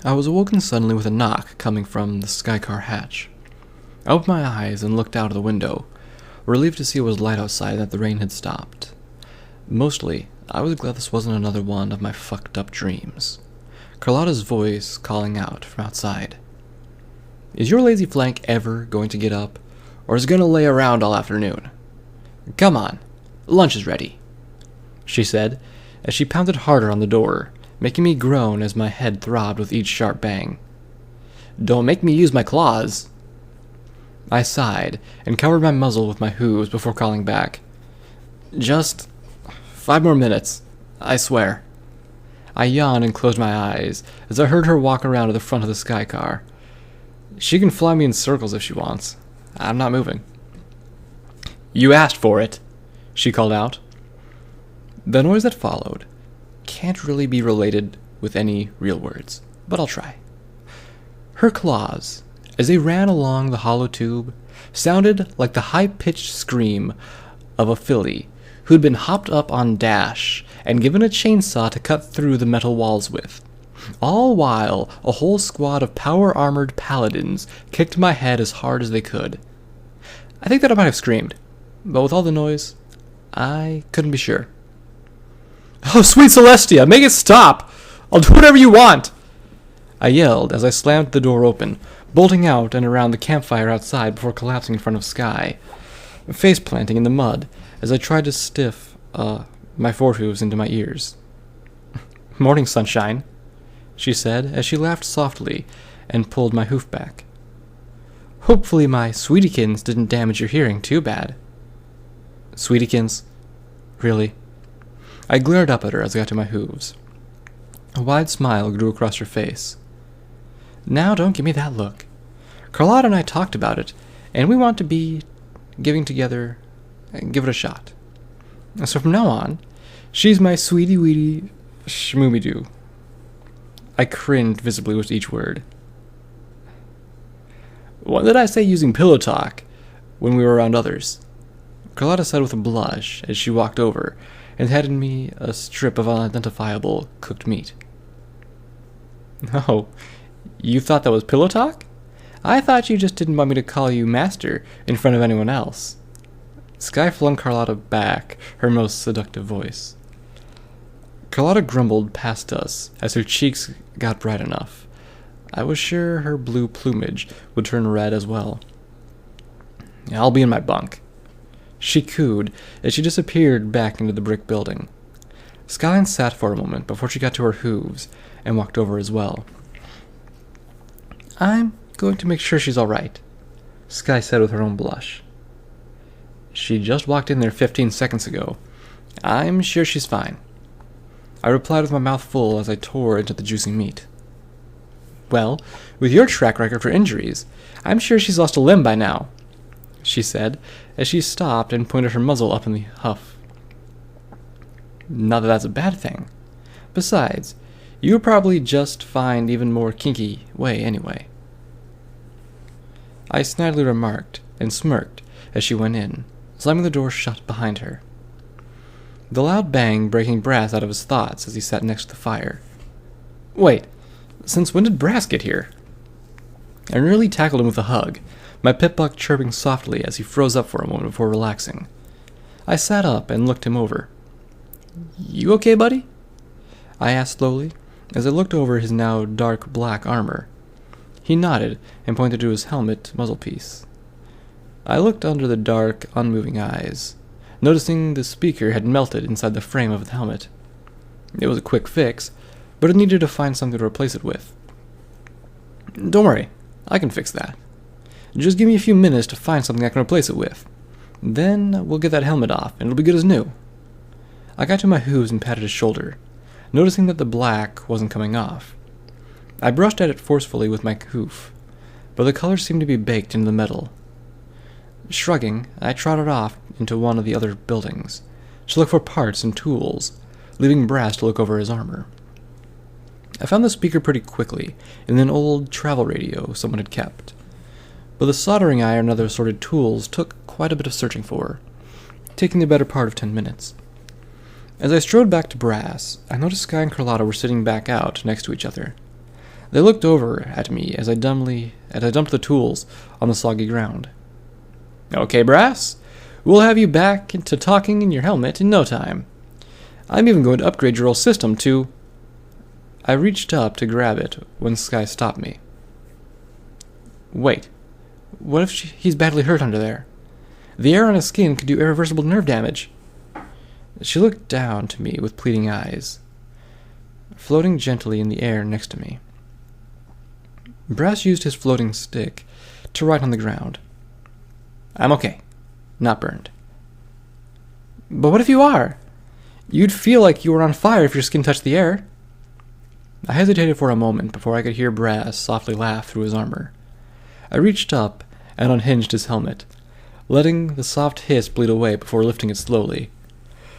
I was awoken suddenly with a knock coming from the skycar hatch. I opened my eyes and looked out of the window, relieved to see it was light outside and that the rain had stopped. Mostly, I was glad this wasn't another one of my fucked up dreams. Carlotta's voice calling out from outside. "Is your lazy flank ever going to get up, or is it going to lay around all afternoon? Come on, lunch is ready," she said, as she pounded harder on the door, making me groan as my head throbbed with each sharp bang. "Don't make me use my claws." I sighed and covered my muzzle with my hooves before calling back. "Just 5 more minutes, I swear." I yawned and closed my eyes as I heard her walk around to the front of the sky car. She can fly me in circles if she wants. I'm not moving. "You asked for it," she called out. The noise that followed can't really be related with any real words, but I'll try. Her claws, as they ran along the hollow tube, sounded like the high-pitched scream of a filly who'd been hopped up on Dash and given a chainsaw to cut through the metal walls with, all while a whole squad of power-armored paladins kicked my head as hard as they could. I think that I might have screamed, but with all the noise, I couldn't be sure. "Oh, sweet Celestia, make it stop! I'll do whatever you want!" I yelled as I slammed the door open, bolting out and around the campfire outside before collapsing in front of Sky, face-planting in the mud as I tried to stiff my forehooves into my ears. "Morning, sunshine," she said as she laughed softly and pulled my hoof back. "Hopefully my sweetiekins didn't damage your hearing too bad." "Sweetiekins? Really?" I glared up at her as I got to my hooves. A wide smile grew across her face. "Now don't give me that look. Carlotta and I talked about it, and we want to be giving together and give it a shot. So from now on, she's my sweetie-weetie schmoomy-doo." I cringed visibly with each word. "When did I say using pillow talk when we were around others?" Carlotta said with a blush as she walked over and handed me a strip of unidentifiable cooked meat. "Oh, you thought that was pillow talk? I thought you just didn't want me to call you master in front of anyone else." Sky flung Carlotta back her most seductive voice. Carlotta grumbled past us as her cheeks got bright enough. I was sure her blue plumage would turn red as well. "I'll be in my bunk," she cooed as she disappeared back into the brick building. Skyline sat for a moment before she got to her hooves and walked over as well. "I'm going to make sure she's all right," Sky said with her own blush. "She just walked in there 15 seconds ago. I'm sure she's fine," I replied with my mouth full as I tore into the juicy meat. "Well, with your track record for injuries, I'm sure she's lost a limb by now," she said as she stopped and pointed her muzzle up in the huff. "Not that that's a bad thing. Besides, you would probably just find even more kinky way anyway," I snidely remarked and smirked as she went in, slamming the door shut behind her. The loud bang breaking Brass out of his thoughts as he sat next to the fire. "Wait, since when did Brass get here?" I nearly tackled him with a hug, my pip-buck chirping softly as he froze up for a moment before relaxing. I sat up and looked him over. "You okay, buddy?" I asked slowly, as I looked over his now dark black armor. He nodded and pointed to his helmet muzzlepiece. I looked under the dark, unmoving eyes, noticing the speaker had melted inside the frame of the helmet. It was a quick fix, but it needed to find something to replace it with. "Don't worry, I can fix that. Just give me a few minutes to find something I can replace it with. Then we'll get that helmet off, and it'll be good as new." I got to my hooves and patted his shoulder, noticing that the black wasn't coming off. I brushed at it forcefully with my hoof, but the color seemed to be baked into the metal. Shrugging, I trotted off into one of the other buildings to look for parts and tools, leaving Brass to look over his armor. I found the speaker pretty quickly in an old travel radio someone had kept, but the soldering iron and other assorted tools took quite a bit of searching for, taking the better part of 10 minutes. As I strode back to Brass, I noticed Sky and Carlotta were sitting back out next to each other. They looked over at me as I dumped the tools on the soggy ground. Okay, Brass. We'll have you back into talking in your helmet in no time. I'm even going to upgrade your whole system to... I reached up to grab it when Sky stopped me. Wait. What if he's badly hurt under there? The air on his skin could do irreversible nerve damage. She looked down to me with pleading eyes, floating gently in the air next to me. Brass used his floating stick to write on the ground. I'm okay. Not burned. But what if you are? You'd feel like you were on fire if your skin touched the air. I hesitated for a moment before I could hear Brass softly laugh through his armor. I reached up and unhinged his helmet, letting the soft hiss bleed away before lifting it slowly.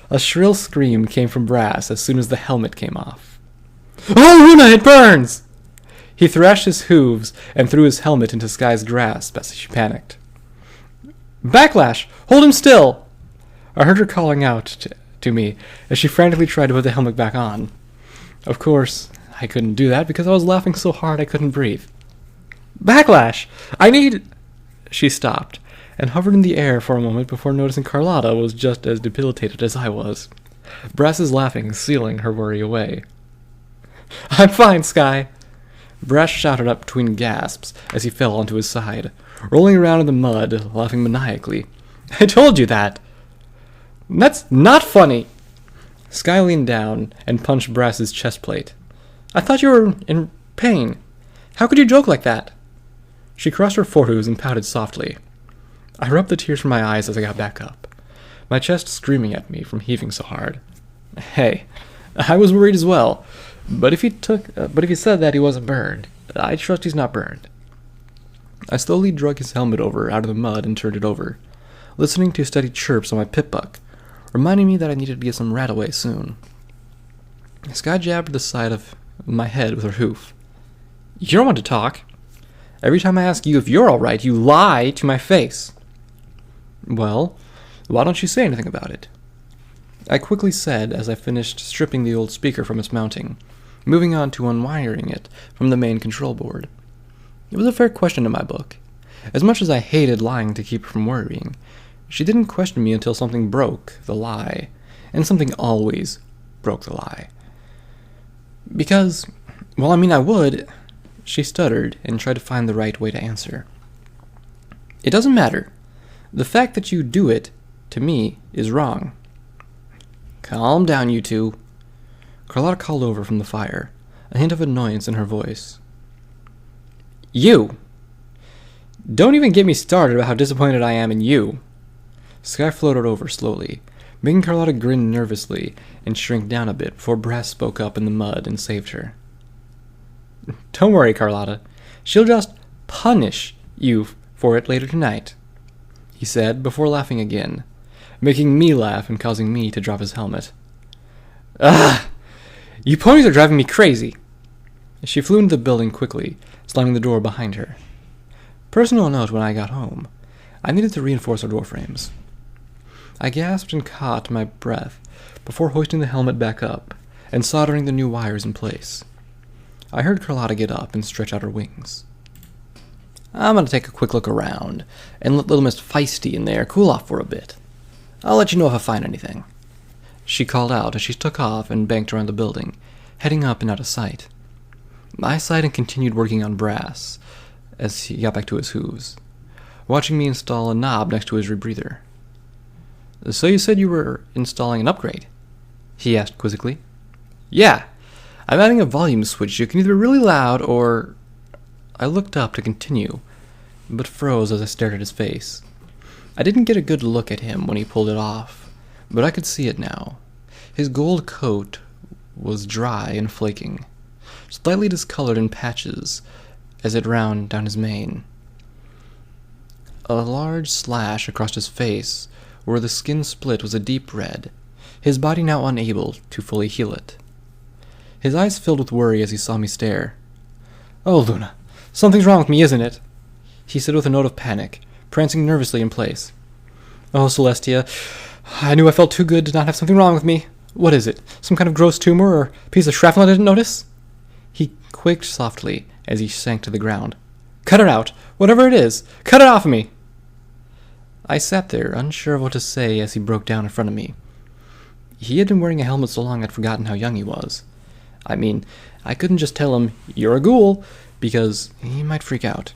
A shrill scream came from Brass as soon as the helmet came off. Oh, Luna, it burns! He thrashed his hooves and threw his helmet into Sky's grasp as she panicked. Backlash! Hold him still! I heard her calling out to me as she frantically tried to put the helmet back on. Of course, I couldn't do that because I was laughing so hard I couldn't breathe. Backlash! I need... She stopped and hovered in the air for a moment before noticing Carlotta was just as debilitated as I was. Brass's laughing sealing her worry away. I'm fine, Sky! Brass shouted up between gasps as he fell onto his side, rolling around in the mud, laughing maniacally. I told you that! That's not funny! Sky leaned down and punched Brass's chest plate. I thought you were in pain. How could you joke like that? She crossed her forehooves and pouted softly. I rubbed the tears from my eyes as I got back up, my chest screaming at me from heaving so hard. Hey, I was worried as well. But if he said that he wasn't burned, I trust he's not burned. I slowly drug his helmet over out of the mud and turned it over, listening to steady chirps on my pip-buck, reminding me that I needed to get some rat away soon. Sky jabbed the side of my head with her hoof. You don't want to talk. Every time I ask you if you're all right, you lie to my face. Well, why don't you say anything about it? I quickly said as I finished stripping the old speaker from its mounting, moving on to unwiring it from the main control board. It was a fair question in my book. As much as I hated lying to keep her from worrying, she didn't question me until something broke the lie, and something always broke the lie. Because, well, I mean I would, she stuttered and tried to find the right way to answer. It doesn't matter. The fact that you do it, to me, is wrong. Calm down, you two. Carlotta called over from the fire, a hint of annoyance in her voice. You! Don't even get me started about how disappointed I am in you. Sky floated over slowly, making Carlotta grin nervously and shrink down a bit before Brass spoke up in the mud and saved her. Don't worry, Carlotta. She'll just punish you for it later tonight, he said before laughing again, making me laugh and causing me to drop his helmet. Ugh! You ponies are driving me crazy! She flew into the building quickly, slamming the door behind her. Personal note when I got home. I needed to reinforce our door frames. I gasped and caught my breath before hoisting the helmet back up and soldering the new wires in place. I heard Carlotta get up and stretch out her wings. I'm going to take a quick look around and let little Miss Feisty in there cool off for a bit. I'll let you know if I find anything. She called out as she took off and banked around the building, heading up and out of sight. I sighed and continued working on Brass as he got back to his hooves, watching me install a knob next to his rebreather. So you said you were installing an upgrade? He asked quizzically. Yeah, I'm adding a volume switch. You can either be really loud or... I looked up to continue, but froze as I stared at his face. I didn't get a good look at him when he pulled it off, but I could see it now. His gold coat was dry and flaking, slightly discolored in patches as it ran down his mane. A large slash across his face, where the skin split, was a deep red, his body now unable to fully heal it. His eyes filled with worry as he saw me stare. Oh, Luna, something's wrong with me, isn't it? He said with a note of panic, prancing nervously in place. Oh, Celestia, I knew I felt too good to not have something wrong with me. What is it? Some kind of gross tumor or piece of shrapnel I didn't notice? He quaked softly as he sank to the ground. "Cut it out! Whatever it is! Cut it off of me!" I sat there, unsure of what to say as he broke down in front of me. He had been wearing a helmet so long I'd forgotten how young he was. I mean, I couldn't just tell him, "You're a ghoul," because he might freak out.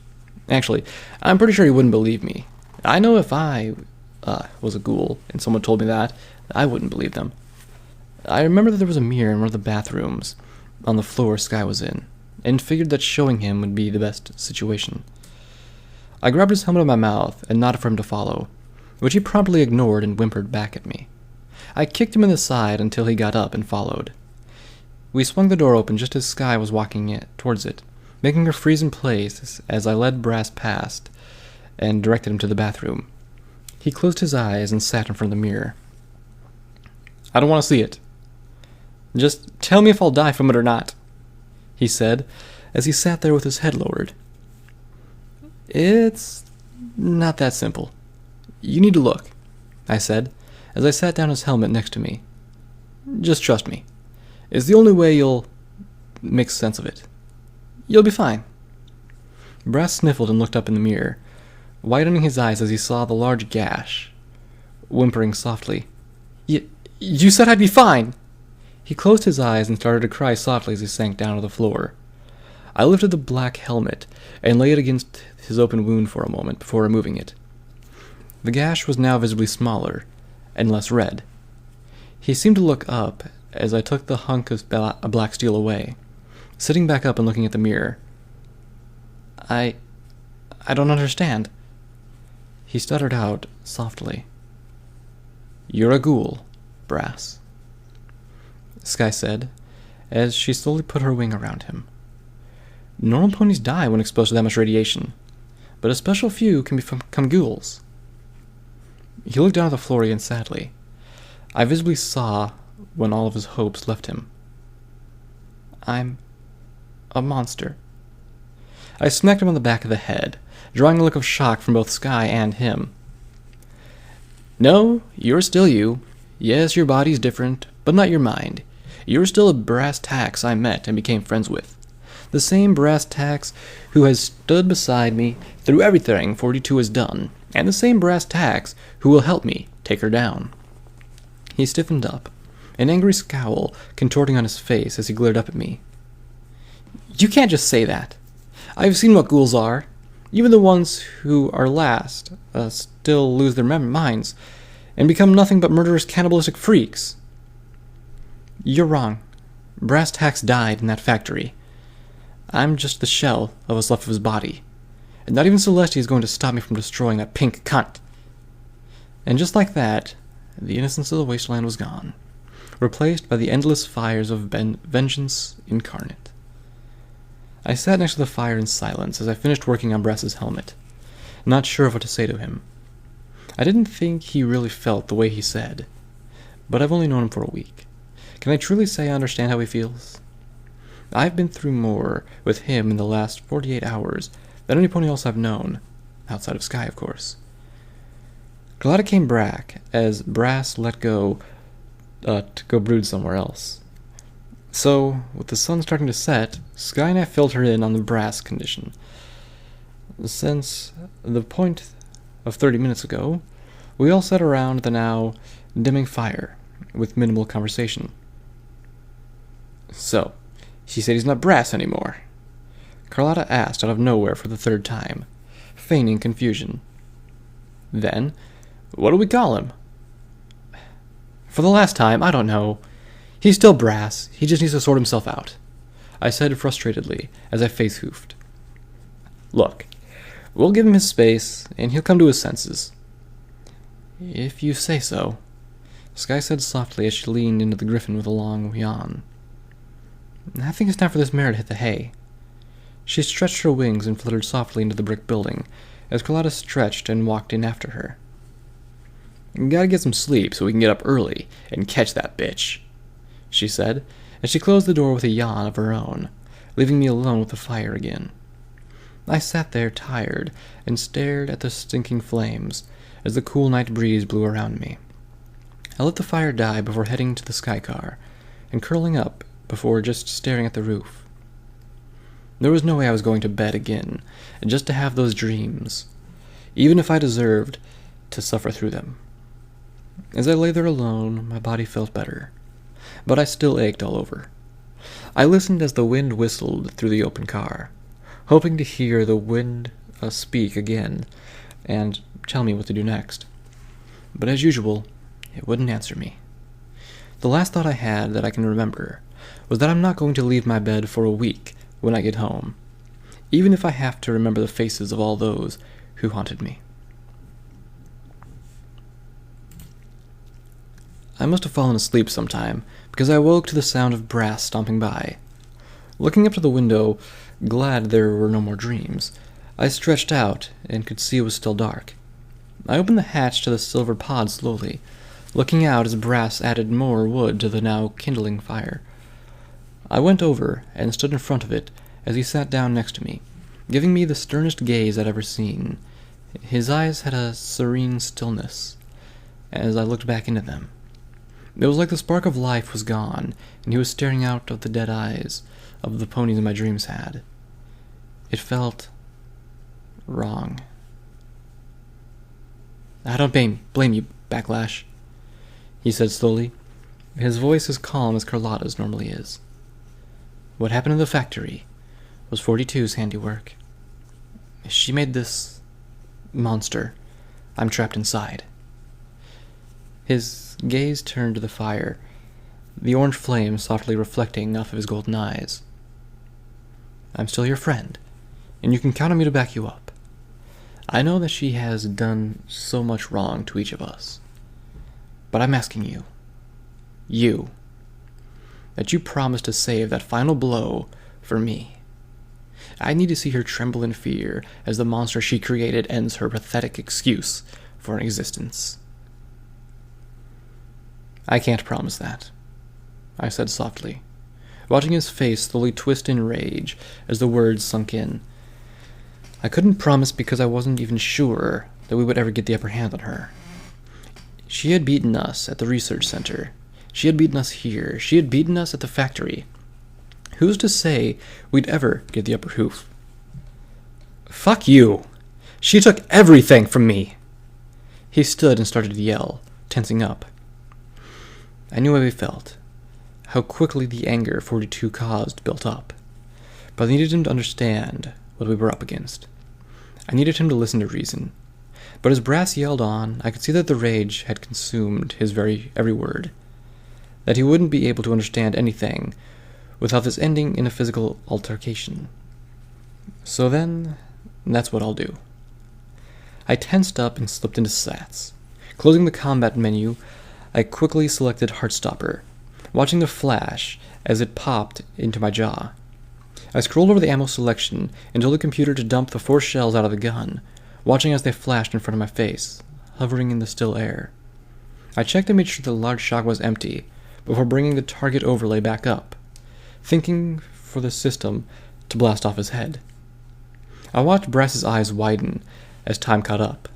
Actually, I'm pretty sure he wouldn't believe me. I know if I was a ghoul and someone told me that, I wouldn't believe them. I remember that there was a mirror in one of the bathrooms on the floor Sky was in, and figured that showing him would be the best situation. I grabbed his helmet in my mouth and nodded for him to follow, which he promptly ignored and whimpered back at me. I kicked him in the side until he got up and followed. We swung the door open just as Sky was walking towards it, making her freeze in place as I led Brass past and directed him to the bathroom. He closed his eyes and sat in front of the mirror. "I don't want to see it. Just tell me if I'll die from it or not," he said as he sat there with his head lowered. "It's not that simple. You need to look," I said as I sat down his helmet next to me. "Just trust me. It's the only way you'll make sense of it. You'll be fine." Brass sniffled and looked up in the mirror, widening his eyes as he saw the large gash, whimpering softly. You said I'd be fine!" He closed his eyes and started to cry softly as he sank down to the floor. I lifted the black helmet and lay it against his open wound for a moment before removing it. The gash was now visibly smaller and less red. He seemed to look up as I took the hunk of black steel away, sitting back up and looking at the mirror. I don't understand." He stuttered out softly. "You're a ghoul, Brass," Sky said, as she slowly put her wing around him. "Normal ponies die when exposed to that much radiation, but a special few can become ghouls." He looked down at the floor again sadly. I visibly saw when all of his hopes left him. "I'm a monster." I smacked him on the back of the head, drawing a look of shock from both Sky and him. "No, you're still you. Yes, your body's different, but not your mind. You're still a brass tacks I met and became friends with. The same brass tacks who has stood beside me through everything 42 has done, and the same brass tacks who will help me take her down." He stiffened up, an angry scowl contorting on his face as he glared up at me. "You can't just say that. I've seen what ghouls are. Even the ones who are last still lose their minds and become nothing but murderous cannibalistic freaks." "You're wrong. Brass tacks died in that factory. I'm just the shell of what's left of his body, and not even Celestia is going to stop me from destroying that pink cunt." And just like that, the innocence of the wasteland was gone, replaced by the endless fires of vengeance incarnate. I sat next to the fire in silence as I finished working on Brass's helmet, not sure of what to say to him. I didn't think he really felt the way he said, but I've only known him for a week. Can I truly say I understand how he feels? I've been through more with him in the last 48 hours than any pony else I've known, outside of Sky, of course. Carlotta came back as Brass let go to go brood somewhere else. So, with the sun starting to set, Sky and I filled her in on the Brass condition. Since the point of 30 minutes ago, we all sat around the now dimming fire, with minimal conversation. "So, she said he's not Brass anymore?" Carlotta asked out of nowhere for the third time, feigning confusion. "Then, what do we call him?" "For the last time, I don't know. He's still Brass, he just needs to sort himself out," I said frustratedly as I face-hoofed. "Look, we'll give him his space, and he'll come to his senses." "If you say so," Sky said softly as she leaned into the griffin with a long yawn. "I think it's time for this mare to hit the hay." She stretched her wings and fluttered softly into the brick building as Carlotta stretched and walked in after her. "Gotta get some sleep so we can get up early and catch that bitch," she said as she closed the door with a yawn of her own, leaving me alone with the fire again. I sat there tired and stared at the stinking flames as the cool night breeze blew around me. I let the fire die before heading to the Sky car and curling up before just staring at the roof. There was no way I was going to bed again, just to have those dreams, even if I deserved to suffer through them. As I lay there alone, my body felt better, but I still ached all over. I listened as the wind whistled through the open car, hoping to hear the wind speak again and tell me what to do next. But as usual, it wouldn't answer me. The last thought I had that I can remember was that I'm not going to leave my bed for a week when I get home, even if I have to remember the faces of all those who haunted me. I must have fallen asleep sometime, because I woke to the sound of brass stomping by. Looking up to the window, glad there were no more dreams, I stretched out and could see it was still dark. I opened the hatch to the silver pod slowly, looking out as brass added more wood to the now kindling fire. I went over and stood in front of it as he sat down next to me, giving me the sternest gaze I'd ever seen. His eyes had a serene stillness as I looked back into them. It was like the spark of life was gone, and he was staring out of the dead eyes of the ponies my dreams had. It felt wrong. "I don't blame you, Backlash," he said slowly, his voice as calm as Carlotta's normally is. "What happened in the factory was 42's handiwork. She made this monster I'm trapped inside." His gaze turned to the fire, the orange flame softly reflecting off of his golden eyes. "I'm still your friend, and you can count on me to back you up. I know that she has done so much wrong to each of us, but I'm asking you, that you promise to save that final blow for me. I need to see her tremble in fear as the monster she created ends her pathetic excuse for an existence." "I can't promise that," I said softly, watching his face slowly twist in rage as the words sunk in. I couldn't promise because I wasn't even sure that we would ever get the upper hand on her. She had beaten us at the research center. She had beaten us here. She had beaten us at the factory. Who's to say we'd ever get the upper hoof? "Fuck you! She took everything from me!" He stood and started to yell, tensing up. I knew how he felt, how quickly the anger 42 caused built up, but I needed him to understand what we were up against. I needed him to listen to reason, but as Brass yelled on, I could see that the rage had consumed his every word, that he wouldn't be able to understand anything without this ending in a physical altercation. So then, that's what I'll do. I tensed up and slipped into Sats. Closing the combat menu, I quickly selected Heartstopper, watching the flash as it popped into my jaw. I scrolled over the ammo selection and told the computer to dump the 4 shells out of the gun, watching as they flashed in front of my face, hovering in the still air. I checked and made sure the large shock was empty before bringing the target overlay back up, thinking for the system to blast off his head. I watched Brass's eyes widen as time caught up,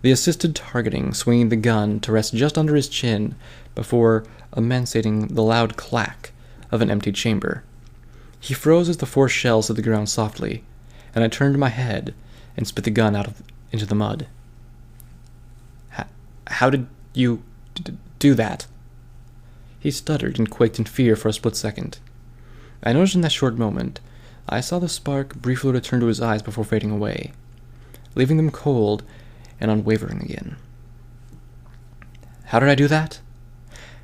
the assisted targeting swinging the gun to rest just under his chin before immensating the loud clack of an emptied chamber. He froze as the 4 shells hit the ground softly, and I turned my head and spit the gun into the mud. How did you do that?" He stuttered and quaked in fear for a split second. I noticed in that short moment, I saw the spark briefly return to his eyes before fading away, leaving them cold and unwavering again. How did I do that?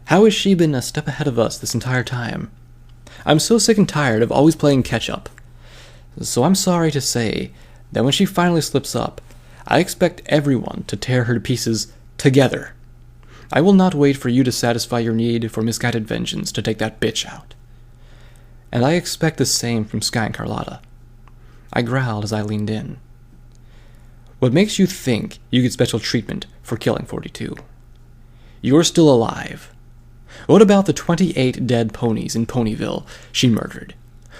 How has she been a step ahead of us this entire time? I'm so sick and tired of always playing catch-up. So I'm sorry to say that when she finally slips up, I expect everyone to tear her to pieces together. I will not wait for you to satisfy your need for misguided vengeance to take that bitch out. And I expect the same from Sky and Carlotta. I growled as I leaned in. What makes you think you get special treatment for killing 42? You're still alive. What about the 28 dead ponies in Ponyville she murdered?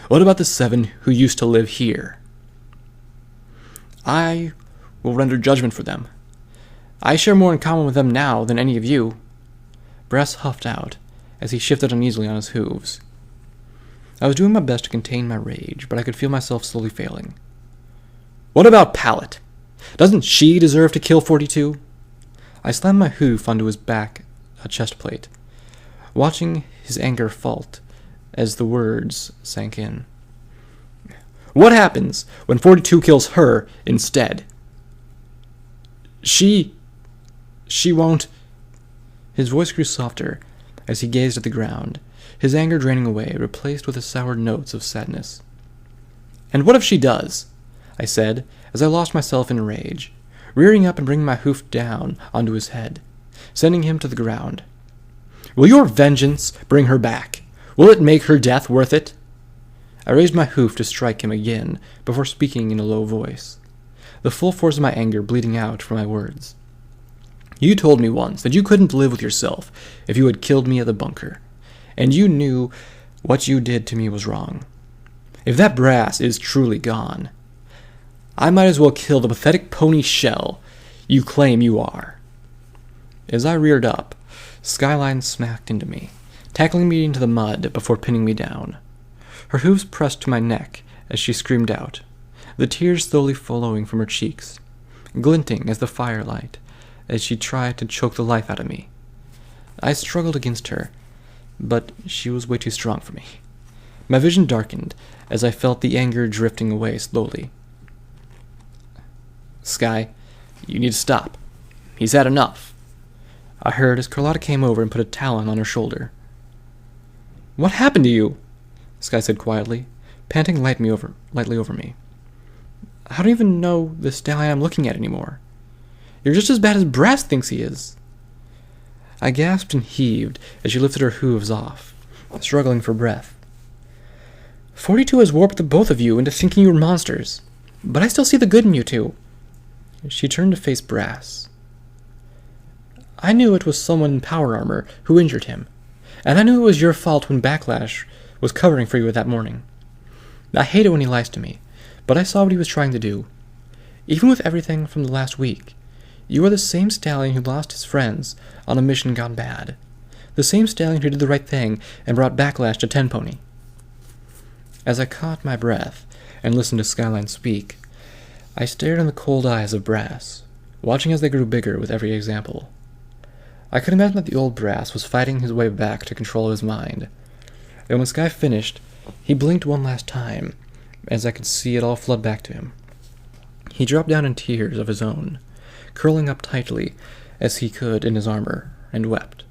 What about the 7 who used to live here? I will render judgment for them. I share more in common with them now than any of you. Brass huffed out as he shifted uneasily on his hooves. I was doing my best to contain my rage, but I could feel myself slowly failing. What about Pallet? Doesn't she deserve to kill 42? I slammed my hoof onto his back, a chest plate, watching his anger fault as the words sank in. What happens when 42 kills her instead? She won't... His voice grew softer as he gazed at the ground, his anger draining away, replaced with the sour notes of sadness. And what if she does? I said, as I lost myself in rage, rearing up and bringing my hoof down onto his head, sending him to the ground. Will your vengeance bring her back? Will it make her death worth it? I raised my hoof to strike him again before speaking in a low voice, the full force of my anger bleeding out from my words. You told me once that you couldn't live with yourself if you had killed me at the bunker, and you knew what you did to me was wrong. If that brass is truly gone, I might as well kill the pathetic pony shell you claim you are. As I reared up, Skyline smacked into me, tackling me into the mud before pinning me down. Her hooves pressed to my neck as she screamed out, the tears slowly flowing from her cheeks, glinting as the firelight as she tried to choke the life out of me. I struggled against her, but she was way too strong for me. My vision darkened as I felt the anger drifting away slowly. Sky, you need to stop. He's had enough. I heard as Carlotta came over and put a talon on her shoulder. What happened to you? Sky said quietly, panting lightly over me. I don't even know the stallion I'm looking at anymore. You're just as bad as Brass thinks he is. I gasped and heaved as she lifted her hooves off, struggling for breath. 42 has warped the both of you into thinking you were monsters, but I still see the good in you two. She turned to face Brass. I knew it was someone in power armor who injured him, and I knew it was your fault when Backlash was covering for you that morning. I hate it when he lies to me, but I saw what he was trying to do. Even with everything from the last week, you are the same stallion who lost his friends on a mission gone bad. The same stallion who did the right thing and brought Backlash to Ten Pony. As I caught my breath and listened to Skyline speak, I stared in the cold eyes of Brass, watching as they grew bigger with every example. I could imagine that the old Brass was fighting his way back to control his mind, and when Sky finished, he blinked one last time, as I could see it all flood back to him. He dropped down in tears of his own, curling up tightly as he could in his armor, and wept.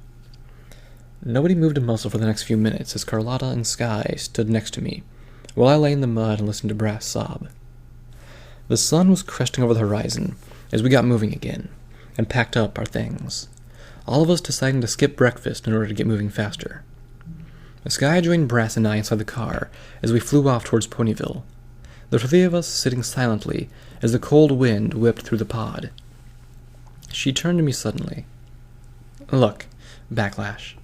Nobody moved a muscle for the next few minutes as Carlotta and Sky stood next to me, while I lay in the mud and listened to Brass sob. The sun was cresting over the horizon as we got moving again, and packed up our things, all of us deciding to skip breakfast in order to get moving faster. Sky joined Brass and I inside the car as we flew off towards Ponyville, the three of us sitting silently as the cold wind whipped through the pod. She turned to me suddenly. Look, Backlash,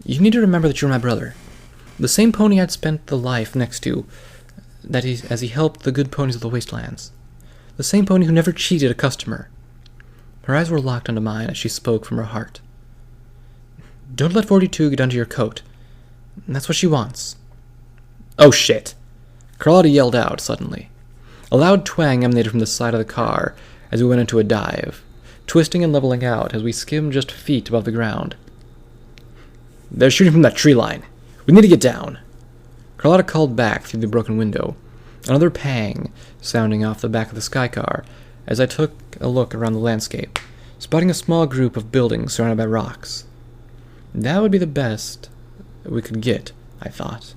you need to remember that you're my brother. The same pony I'd spent the life next to, as he helped the good ponies of the wastelands. The same pony who never cheated a customer. Her eyes were locked onto mine as she spoke from her heart. Don't let 42 get under your coat. That's what she wants. Oh shit! Carlotta yelled out suddenly. A loud twang emanated from the side of the car as we went into a dive, twisting and leveling out as we skimmed just feet above the ground. They're shooting from that tree line. We need to get down. Carlotta called back through the broken window, another pang sounding off the back of the Sky car as I took a look around the landscape, spotting a small group of buildings surrounded by rocks. That would be the best we could get, I thought,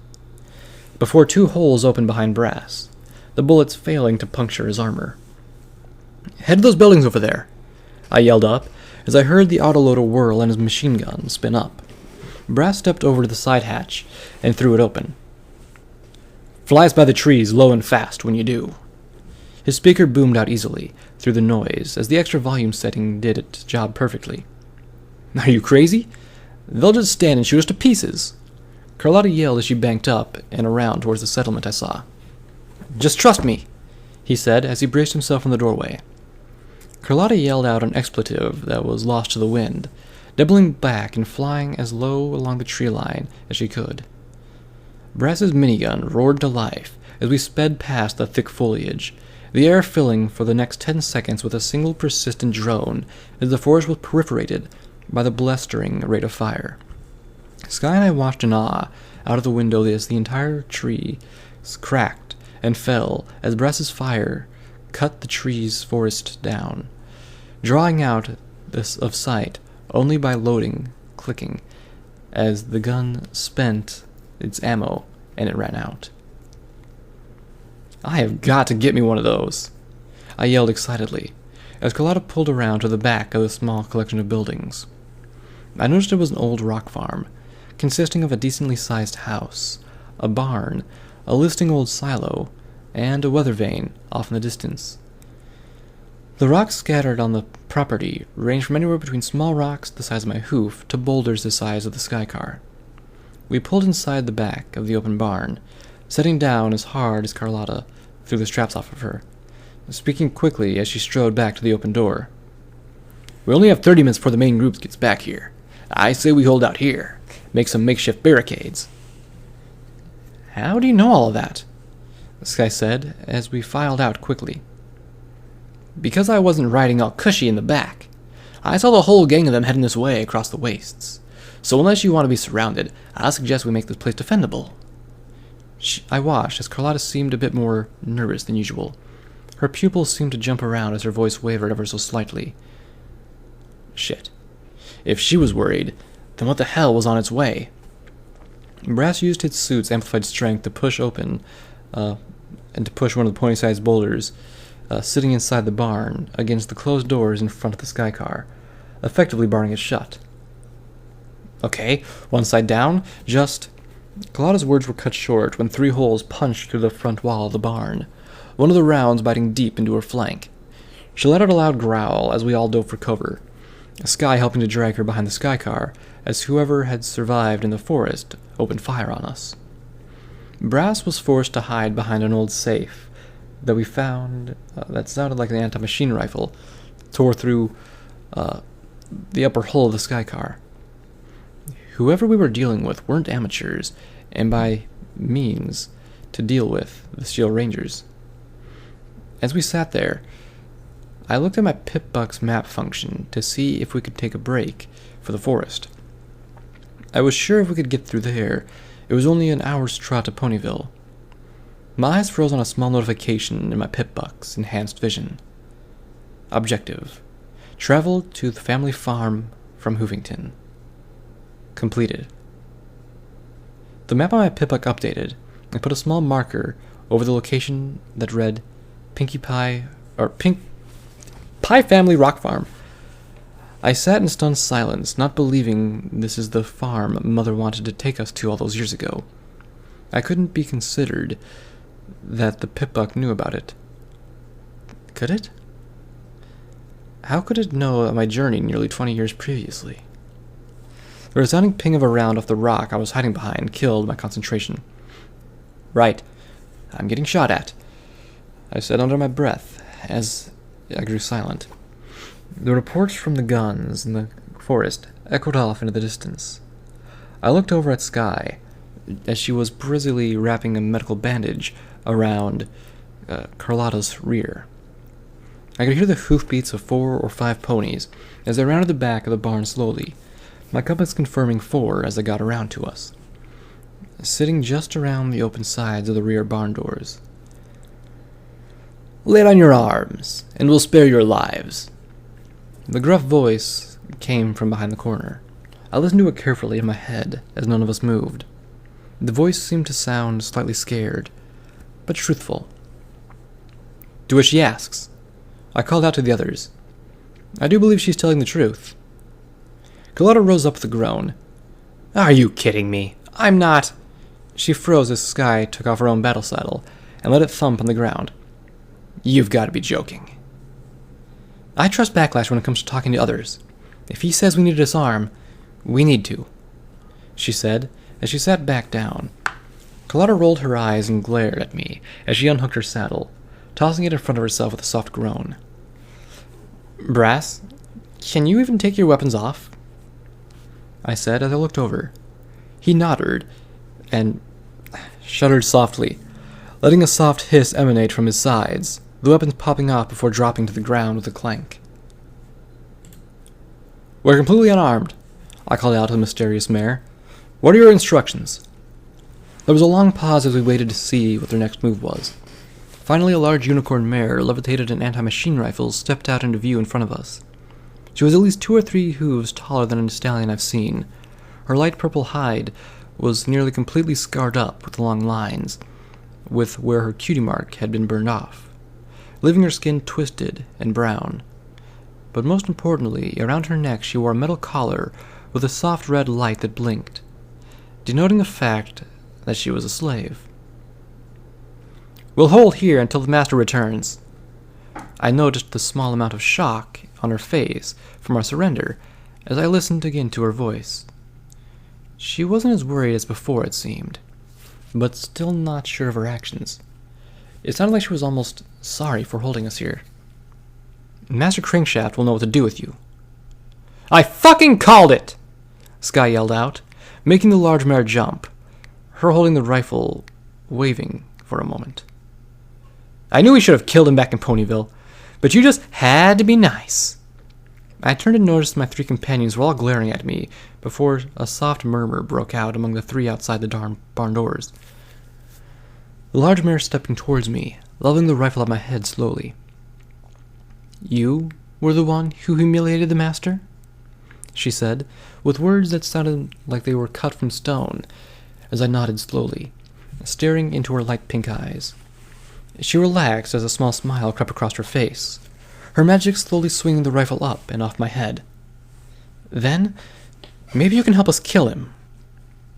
before two holes opened behind Brass, the bullets failing to puncture his armor. Head to those buildings over there, I yelled up as I heard the autoloader whirl and his machine gun spin up. Brass stepped over to the side hatch and threw it open. Flies by the trees low and fast when you do. His speaker boomed out easily through the noise as the extra volume setting did its job perfectly. Are you crazy? They'll just stand and shoot us to pieces. Carlotta yelled as she banked up and around towards the settlement I saw. Just trust me, he said as he braced himself in the doorway. Carlotta yelled out an expletive that was lost to the wind, doubling back and flying as low along the tree line as she could. Brass's minigun roared to life as we sped past the thick foliage, the air filling for the next 10 seconds with a single persistent drone as the forest was perforated by the blistering rate of fire. Sky and I watched in awe out of the window as the entire tree cracked and fell as Brass's fire cut the tree's forest down, drawing out this of sight only by loading, clicking, as the gun spent its ammo and it ran out. "I have got to get me one of those," I yelled excitedly, as Carlotta pulled around to the back of the small collection of buildings. I noticed it was an old rock farm, consisting of a decently sized house, a barn, a listing old silo, and a weather vane off in the distance. The rocks scattered on the property ranged from anywhere between small rocks the size of my hoof to boulders the size of the sky car. We pulled inside the back of the open barn, setting down as hard as Carlotta threw the straps off of her, speaking quickly as she strode back to the open door. "We only have 30 minutes before the main group gets back here. I say we hold out here, make some makeshift barricades." "How do you know all of that?" Sky said as we filed out quickly. "Because I wasn't riding all cushy in the back. I saw the whole gang of them heading this way across the wastes. So unless you want to be surrounded, I suggest we make this place defendable." I watched as Carlotta seemed a bit more nervous than usual. Her pupils seemed to jump around as her voice wavered ever so slightly. Shit. If she was worried, then what the hell was on its way? Brass used his suit's amplified strength to push open, and to push one of the pony-sized boulders sitting inside the barn against the closed doors in front of the sky car, effectively barring it shut. "Okay, one side down, just..." Carlotta's words were cut short when 3 holes punched through the front wall of the barn, one of the rounds biting deep into her flank. She let out a loud growl as we all dove for cover, Sky helping to drag her behind the sky car as whoever had survived in the forest opened fire on us. Brass was forced to hide behind an old safe that we found that sounded like an anti-machine rifle tore through the upper hull of the sky car. Whoever we were dealing with weren't amateurs, and by means to deal with the Steel Rangers. As we sat there, I looked at my Pip-Buck's map function to see if we could take a break for the forest. I was sure if we could get through there, it was only an hour's trot to Ponyville. My eyes froze on a small notification in my Pip-Buck's enhanced vision. Objective: travel to the family farm from Hoovington. Completed. The map on my Pip-Buck updated and put a small marker over the location that read Pie Family Rock Farm. I sat in stunned silence, not believing this is the farm Mother wanted to take us to all those years ago. I couldn't be considered that the Pip-Buck knew about it. Could it? How could it know of my journey nearly 20 years previously? The resounding ping of a round off the rock I was hiding behind killed my concentration. "Right. I'm getting shot at," I said under my breath as I grew silent. The reports from the guns in the forest echoed off into the distance. I looked over at Sky as she was busily wrapping a medical bandage around Carlotta's rear. I could hear the hoofbeats of 4 or 5 ponies as they rounded the back of the barn slowly, my compass confirming 4 as they got around to us, sitting just around the open sides of the rear barn doors. "Lay down your arms, and we'll spare your lives." The gruff voice came from behind the corner. I listened to it carefully in my head as none of us moved. The voice seemed to sound slightly scared, but truthful. "Do as she asks." I called out to the others. "I do believe she's telling the truth." Carlotta rose up with a groan. "Are you kidding me? I'm not..." She froze as Sky took off her own battle saddle and let it thump on the ground. "You've got to be joking." "I trust Backlash when it comes to talking to others. If he says we need to disarm, we need to," she said as she sat back down. Carlotta rolled her eyes and glared at me as she unhooked her saddle, tossing it in front of herself with a soft groan. "Brass, can you even take your weapons off?" I said as I looked over. He nodded, and shuddered softly, letting a soft hiss emanate from his sides, the weapons popping off before dropping to the ground with a clank. "We're completely unarmed," I called out to the mysterious mare. "What are your instructions?" There was a long pause as we waited to see what their next move was. Finally, a large unicorn mare, levitated and anti-machine rifles, stepped out into view in front of us. She was at least 2 or 3 hooves taller than any stallion I've seen. Her light purple hide was nearly completely scarred up with long lines, with where her cutie mark had been burned off, leaving her skin twisted and brown. But most importantly, around her neck she wore a metal collar with a soft red light that blinked, denoting the fact that she was a slave. "We'll hold here until the master returns." I noticed the small amount of shock on her face from our surrender as I listened again to her voice. She wasn't as worried as before, it seemed, but still not sure of her actions. It sounded like she was almost sorry for holding us here. "Master Crankshaft will know what to do with you." "I fucking called it!" Sky yelled out, making the large mare jump, her holding the rifle, waving for a moment. "I knew we should have killed him back in Ponyville, but you just had to be nice." I turned and noticed my 3 companions were all glaring at me before a soft murmur broke out among the 3 outside the barn doors. The large mare stepping towards me, leveling the rifle at my head slowly. "You were the one who humiliated the master?" she said, with words that sounded like they were cut from stone, as I nodded slowly, staring into her light pink eyes. She relaxed as a small smile crept across her face, her magic slowly swinging the rifle up and off my head. "Then, maybe you can help us kill him."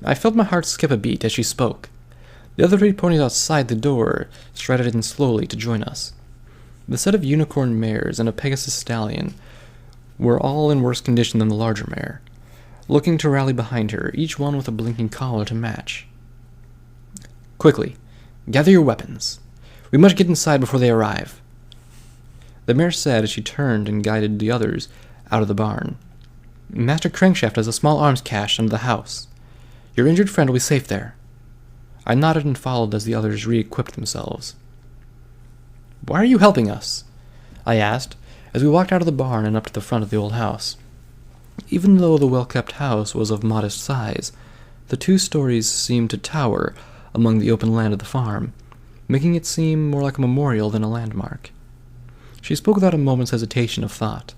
I felt my heart skip a beat as she spoke. The other 3 ponies outside the door strided in slowly to join us. The set of unicorn mares and a Pegasus stallion were all in worse condition than the larger mare, looking to rally behind her, each one with a blinking collar to match. "Quickly, gather your weapons. We must get inside before they arrive," the mare said as she turned and guided the others out of the barn. "Master Crankshaft has a small arms cache under the house. Your injured friend will be safe there." I nodded and followed as the others re-equipped themselves. "Why are you helping us?" I asked, as we walked out of the barn and up to the front of the old house. Even though the well-kept house was of modest size, the 2 stories seemed to tower among the open land of the farm, making it seem more like a memorial than a landmark. She spoke without a moment's hesitation of thought.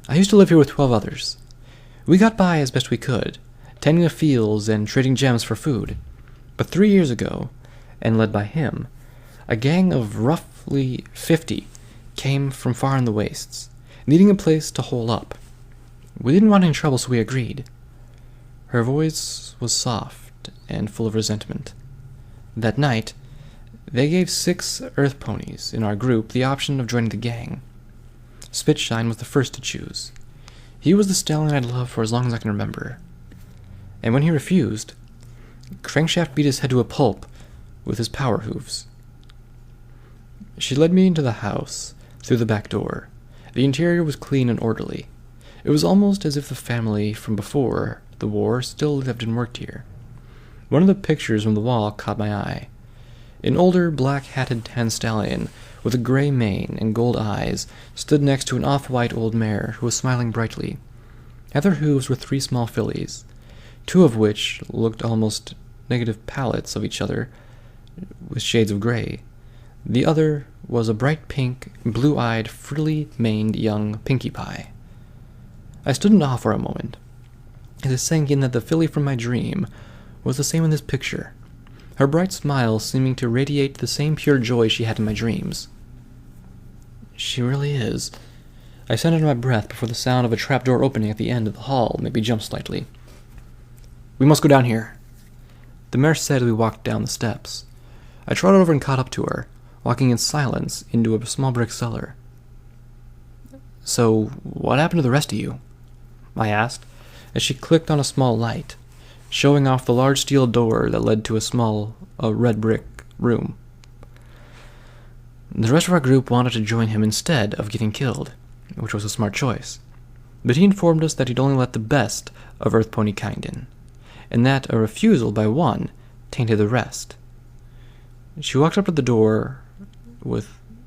"I used to live here with 12 others. We got by as best we could, tending the fields and trading gems for food. But 3 years ago, and led by him, a gang of roughly 50 came from far in the wastes, needing a place to hole up. We didn't want any trouble, so we agreed." Her voice was soft and full of resentment. "That night, they gave 6 earth ponies in our group the option of joining the gang. Spitshine was the first to choose. He was the stallion I'd loved for as long as I can remember. And when he refused, Crankshaft beat his head to a pulp with his power hooves." She led me into the house, through the back door. The interior was clean and orderly. It was almost as if the family from before the war still lived and worked here. One of the pictures on the wall caught my eye. An older, black-hatted tan stallion with a gray mane and gold eyes stood next to an off-white old mare who was smiling brightly. At their hooves were 3 small fillies, 2 of which looked almost negative palettes of each other with shades of gray. The other was a bright pink, blue-eyed, frilly-maned young Pinkie Pie. I stood in awe for a moment, as it sank in that the filly from my dream was the same in this picture, her bright smile seeming to radiate the same pure joy she had in my dreams. "She really is." I said under my breath before the sound of a trapdoor opening at the end of the hall made me jump slightly. "We must go down here," the mare said as we walked down the steps. I trotted over and caught up to her, walking in silence into a small brick cellar. "So, what happened to the rest of you?" I asked, as she clicked on a small light, showing off the large steel door that led to a small, red brick room. "The rest of our group wanted to join him instead of getting killed, which was a smart choice. But he informed us that he'd only let the best of Earth Pony kind in, and that a refusal by one tainted the rest. She walked up to the door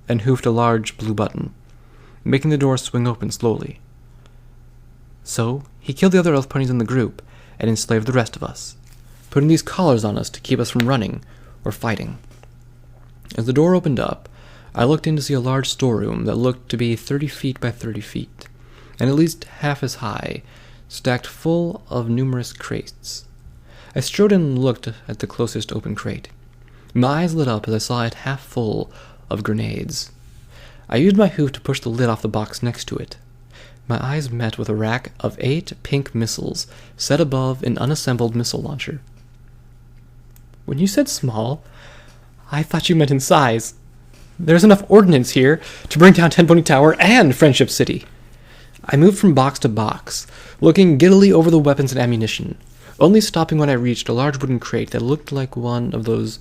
and hoofed a large blue button, making the door swing open slowly. So, he killed the other elf ponies in the group and enslaved the rest of us, putting these collars on us to keep us from running or fighting. As the door opened up, I looked in to see a large storeroom that looked to be 30 feet by 30 feet, and at least half as high, stacked full of numerous crates. I strode in and looked at the closest open crate. My eyes lit up as I saw it half full of grenades. I used my hoof to push the lid off the box next to it. My eyes met with a rack of 8 pink missiles set above an unassembled missile launcher. When you said small, I thought you meant in size. There's enough ordnance here to bring down Ten Pony Tower and Friendship City. I moved from box to box, looking giddily over the weapons and ammunition, only stopping when I reached a large wooden crate that looked like one of those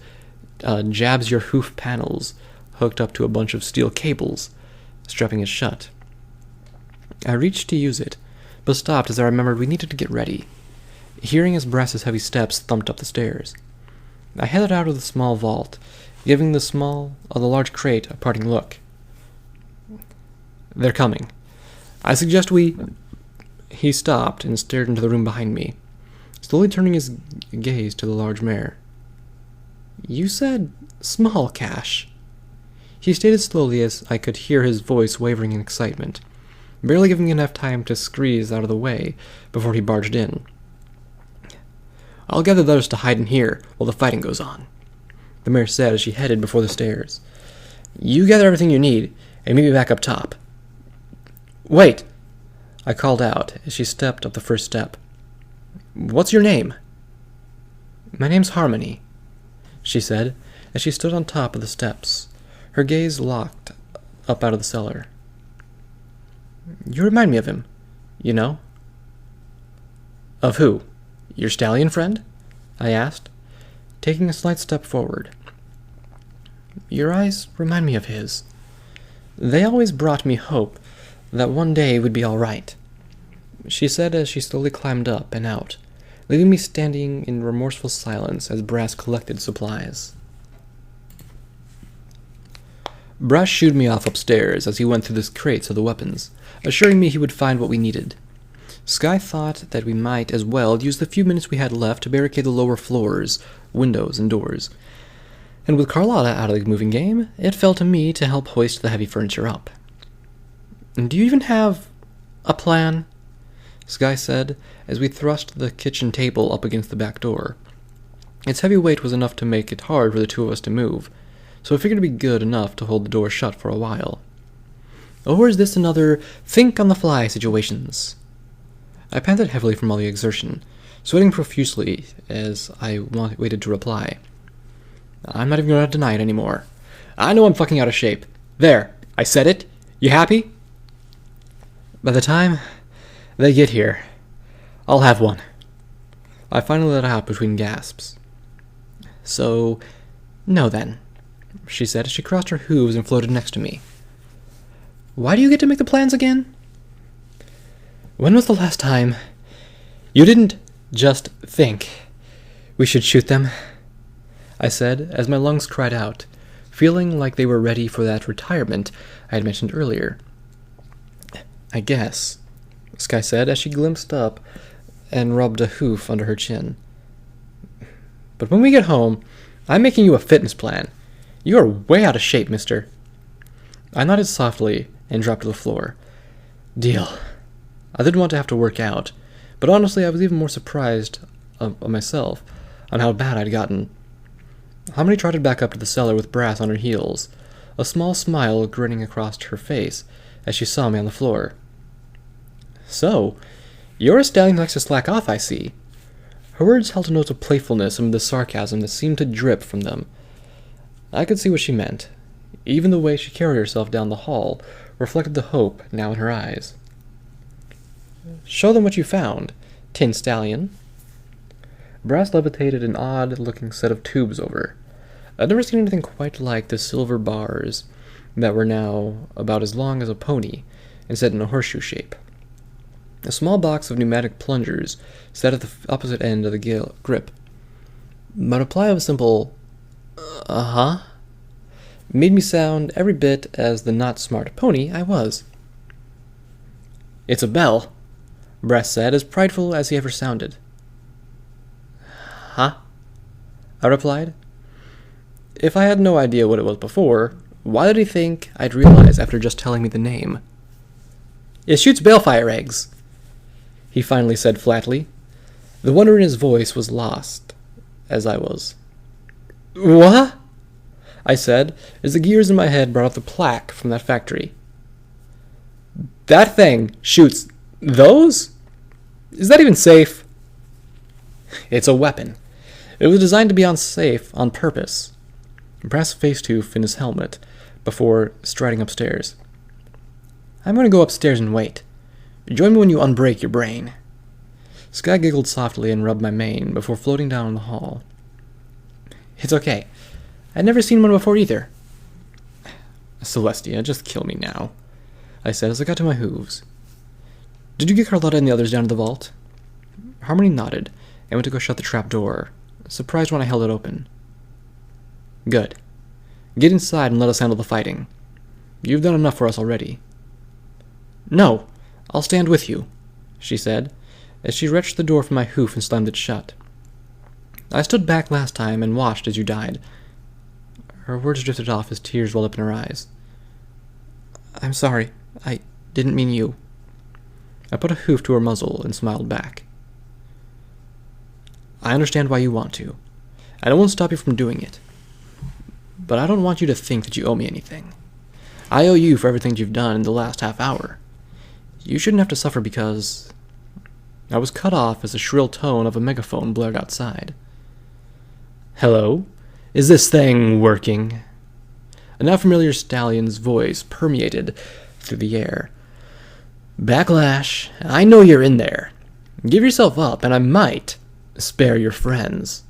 jabs your hoof panels hooked up to a bunch of steel cables, strapping it shut. I reached to use it, but stopped as I remembered we needed to get ready, hearing as Brass's heavy steps thumped up the stairs. I headed out of the small vault, giving the large crate a parting look. They're coming. I suggest we... He stopped and stared into the room behind me, slowly turning his gaze to the large mare. You said small, Cash. He stated slowly as I could hear his voice wavering in excitement, barely giving me enough time to squeeze out of the way before he barged in. I'll gather the others to hide in here while the fighting goes on, the mare said as she headed before the stairs. You gather everything you need and meet me back up top. Wait! I called out as she stepped up the first step. What's your name? My name's Harmony, she said as she stood on top of the steps, her gaze locked up out of the cellar. You remind me of him, you know? Of who? Your stallion friend? I asked, taking a slight step forward. Your eyes remind me of his. They always brought me hope that one day would be all right, she said as she slowly climbed up and out, leaving me standing in remorseful silence as Brass collected supplies. Brass shooed me off upstairs as he went through the crates of the weapons, assuring me he would find what we needed. Sky thought that we might as well use the few minutes we had left to barricade the lower floors, windows, and doors. And with Carlotta out of the moving game, it fell to me to help hoist the heavy furniture up. Do you even have a plan? Sky said, as we thrust the kitchen table up against the back door. Its heavy weight was enough to make it hard for the two of us to move, so I figured it'd be good enough to hold the door shut for a while. Or is this another think-on-the-fly situations? I panted heavily from all the exertion, sweating profusely as I waited to reply. I'm not even going to deny it anymore. I know I'm fucking out of shape. There, I said it. You happy? By the time they get here, I'll have one. I finally let out between gasps. So, no then, she said as she crossed her hooves and floated next to me. Why do you get to make the plans again? When was the last time you didn't just think we should shoot them? I said as my lungs cried out, feeling like they were ready for that retirement I had mentioned earlier. I guess, Sky said as she glimpsed up and rubbed a hoof under her chin. But when we get home, I'm making you a fitness plan. You are way out of shape, mister. I nodded softly and dropped to the floor. Deal. I didn't want to have to work out, but honestly I was even more surprised of myself on how bad I'd gotten. Harmony trotted back up to the cellar with Brass on her heels, a small smile grinning across her face as she saw me on the floor. So, you're a stallion who likes to slack off, I see. Her words held a note of playfulness amid the sarcasm that seemed to drip from them. I could see what she meant. Even the way she carried herself down the hall reflected the hope now in her eyes. Show them what you found, Tin Stallion. Brass levitated an odd-looking set of tubes over. I'd never seen anything quite like the silver bars that were now about as long as a pony and set in a horseshoe shape. A small box of pneumatic plungers sat at the opposite end of the grip. My reply of a simple, uh-huh, made me sound every bit as the not-smart pony I was. "It's a bell," Brass said, as prideful as he ever sounded. "Huh?" I replied. If I had no idea what it was before, why did he think I'd realize after just telling me the name? "It shoots balefire eggs," he finally said flatly. The wonder in his voice was lost, as I was. "What?" I said, as the gears in my head brought up the plaque from that factory. "That thing shoots those? Is that even safe?" "It's a weapon. It was designed to be unsafe on purpose." Brass facetooth in his helmet before striding upstairs. "I'm going to go upstairs and wait. Join me when you unbreak your brain." Sky giggled softly and rubbed my mane before floating down the hall. "It's okay. I'd never seen one before either." "Celestia, just kill me now," I said as I got to my hooves. "Did you get Carlotta and the others down to the vault?" Harmony nodded and went to go shut the trap door, surprised when I held it open. "Good. Get inside and let us handle the fighting. You've done enough for us already." "No, I'll stand with you," she said, as she wrenched the door from my hoof and slammed it shut. "I stood back last time and watched as you died." Her words drifted off as tears welled up in her eyes. "I'm sorry. I didn't mean you." I put a hoof to her muzzle and smiled back. "I understand why you want to, and I won't stop you from doing it. But I don't want you to think that you owe me anything. I owe you for everything you've done in the last half hour. You shouldn't have to suffer because..." I was cut off as the shrill tone of a megaphone blared outside. "Hello? Is this thing working?" A now familiar stallion's voice permeated through the air. "Backlash, I know you're in there. Give yourself up, and I might spare your friends."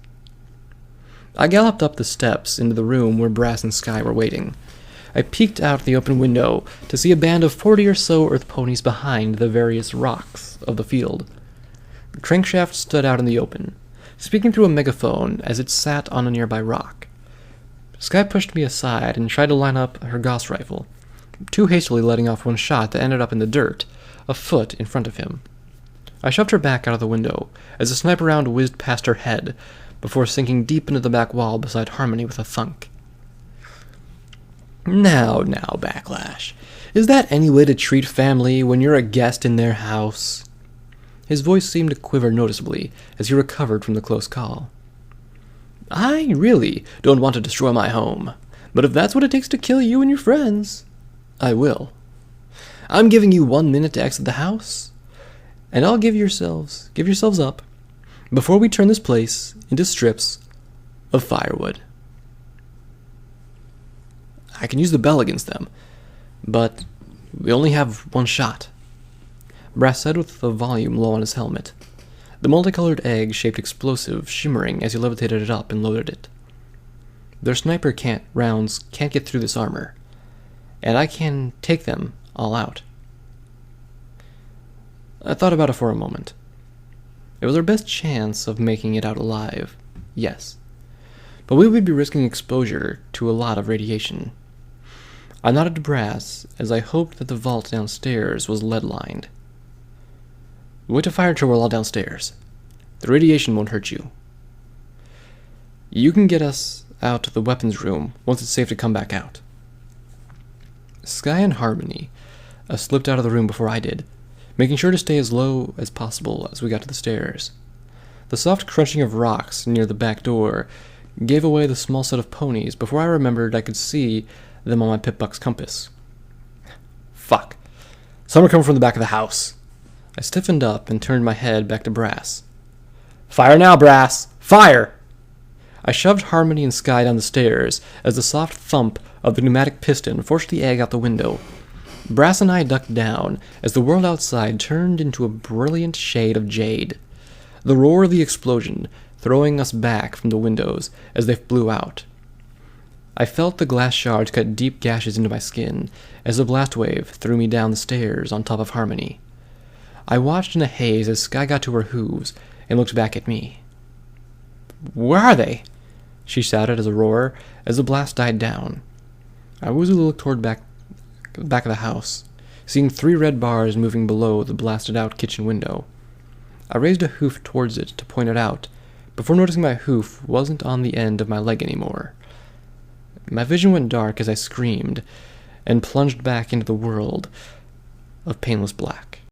I galloped up the steps into the room where Brass and Sky were waiting. I peeked out the open window to see a band of 40 or so earth ponies behind the various rocks of the field. Crankshaft stood out in the open, speaking through a megaphone as it sat on a nearby rock. Sky pushed me aside and tried to line up her Gauss rifle, too hastily letting off one shot that ended up in the dirt, a foot in front of him. I shoved her back out of the window as a sniper round whizzed past her head before sinking deep into the back wall beside Harmony with a thunk. Now, Backlash. Is that any way to treat family when you're a guest in their house?" His voice seemed to quiver noticeably as he recovered from the close call. "I really don't want to destroy my home, but if that's what it takes to kill you and your friends, I will. I'm giving you 1 minute to exit the house, and I'll give yourselves up before we turn this place into strips of firewood." "I can use the bell against them, but we only have one shot," Brass said with the volume low on his helmet, the multicolored egg-shaped explosive shimmering as he levitated it up and loaded it. "Their sniper rounds can't get through this armor, and I can take them all out." I thought about it for a moment. It was our best chance of making it out alive, yes, but we would be risking exposure to a lot of radiation. I nodded to Brass as I hoped that the vault downstairs was lead-lined. "Wait to fire until we're all downstairs. The radiation won't hurt you. You can get us out to the weapons room once it's safe to come back out." Sky and Harmony slipped out of the room before I did, making sure to stay as low as possible as we got to the stairs. The soft crunching of rocks near the back door gave away the small set of ponies before I remembered I could see them on my Pip-Buck's compass. Fuck. Some are coming from the back of the house. I stiffened up and turned my head back to Brass. "Fire now, Brass! Fire!" I shoved Harmony and Sky down the stairs as the soft thump of the pneumatic piston forced the egg out the window. Brass and I ducked down as the world outside turned into a brilliant shade of jade. The roar of the explosion throwing us back from the windows as they blew out. I felt the glass shards cut deep gashes into my skin as the blast wave threw me down the stairs on top of Harmony. I watched in a haze as Sky got to her hooves and looked back at me. Where are they?" she shouted as the blast died down. I woozily looked toward the back of the house, seeing 3 red bars moving below the blasted-out kitchen window. I raised a hoof towards it to point it out, before noticing my hoof wasn't on the end of my leg anymore. My vision went dark as I screamed and plunged back into the world of painless black.